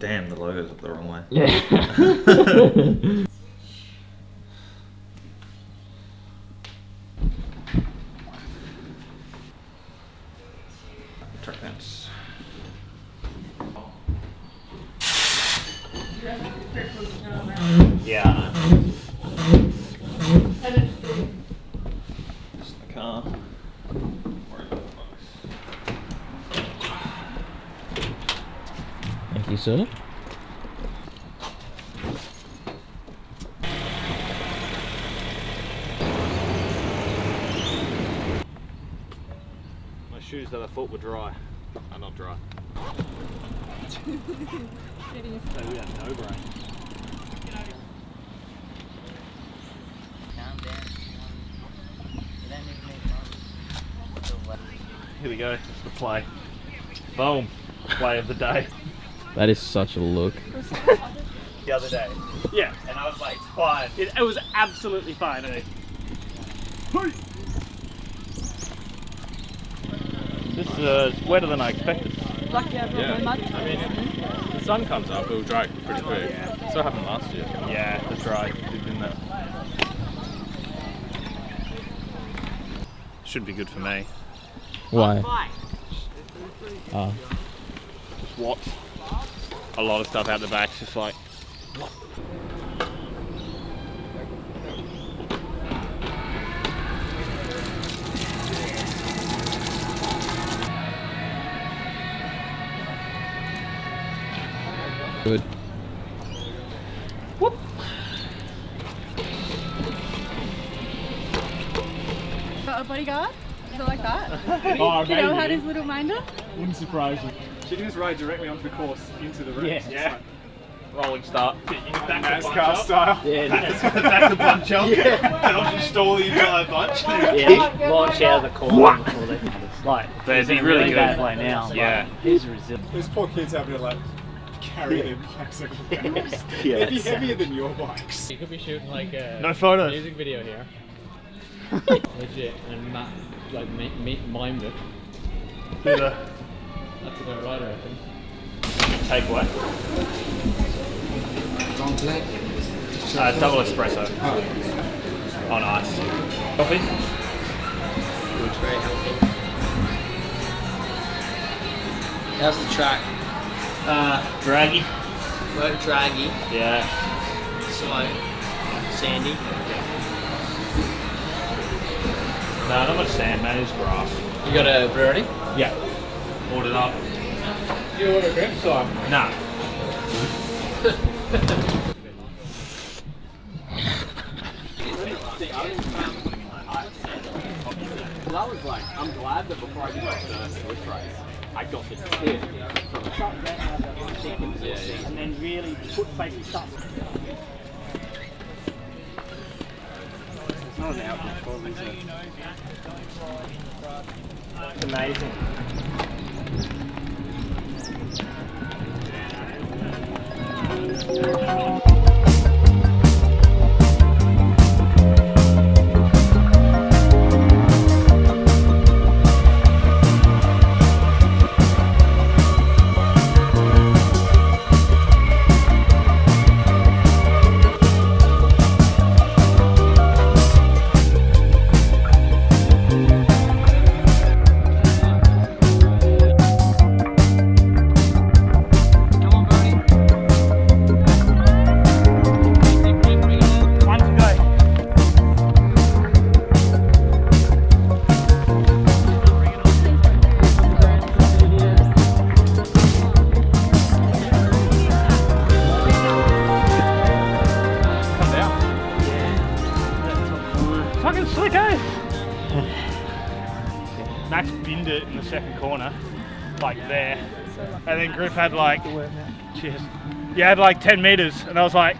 Damn, the logo's up the wrong way. Yeah. Track fence. Yeah. Just the car. Worry about the box. Thank you, sir. My shoes that I thought were dry are not dry. So we have no brain. Calm down. You don't even need to. Here we go, it's the play. Boom. Play of the day. That is such a look. The other day. Yeah. And I was like, it's fine. It was absolutely fine, eh? This is wetter than I expected. Lucky I've not very much. I mean, if the sun comes up, it'll dry pretty quick. So happened last year. Yeah, that's right. Didn't that? Should be good for me. Why? Just watch a lot of stuff out the back. It's just like. Good. Whoop. Got a bodyguard? Is it like that? Oh, Kiddo had his little minder? Wouldn't surprise you. She can just ride directly onto the course into the race. Yeah. Rolling start. NASCAR style. Yeah. Back to bunch up. And I'll just stall the entire bunch. Yeah, launch out of the corner before they like. But He's he's in really really good. bad way now. Yeah. Like, he's resilient. Those poor kids having to like carry their bikes over the barrels. Yeah, They'd be it's, heavier than your bikes. You could be shooting like a No photos. music video here. Legit, and like mimed it. Do the That's about right, I reckon. takeaway. Double espresso. On ice. Coffee? Good, very healthy. How's the track? Draggy. Work draggy, Yeah. slow, sandy. No, not much sand, man. It's grass. You got a brew ready? Yeah. Ordered up. You order grip sauce. Nah. Well, I was like, I'm glad that before I did my first Swift race, I got the tip from chickens and then really put face stuff. It's not an outfit for me, it's amazing. Fucking slick, eh? Max binned it in the second corner, like there. And then Griff had like, cheers. You had like 10 metres, and I was like,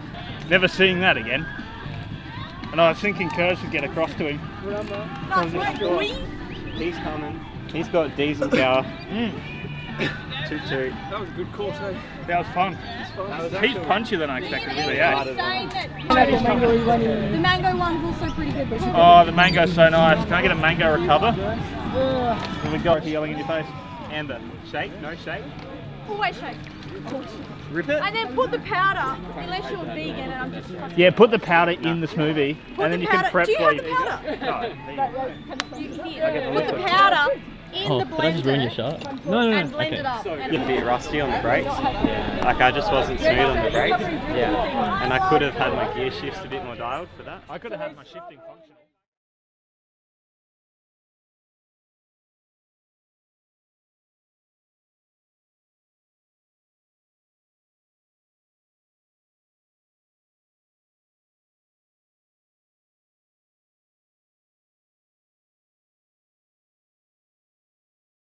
never seeing that again. And I was thinking Kurz would get across to him. He's coming. He's got diesel power. Toot toot. That was a good course, eh? That was fun. He's punchier than I expected, really, eh? The mango one's also pretty good. Oh, the mango's so nice. Can I get a mango recover? Here we go, yelling in your face. Amber, shake? No shake? Always shake. Rip it? And then put the powder, unless you're vegan and I'm just fucking... Yeah, put the powder in the smoothie, Put and then the you powder. can prep Do you for have the powder? No. You idiot. Put the powder in Oh, the did I just ruin your blender shot? No, and blend it up. And A bit rusty on the brakes. Like I just wasn't smooth on the brakes. Yeah. And I could have had my gear shifts a bit more dialed for that. I could have had my shifting function.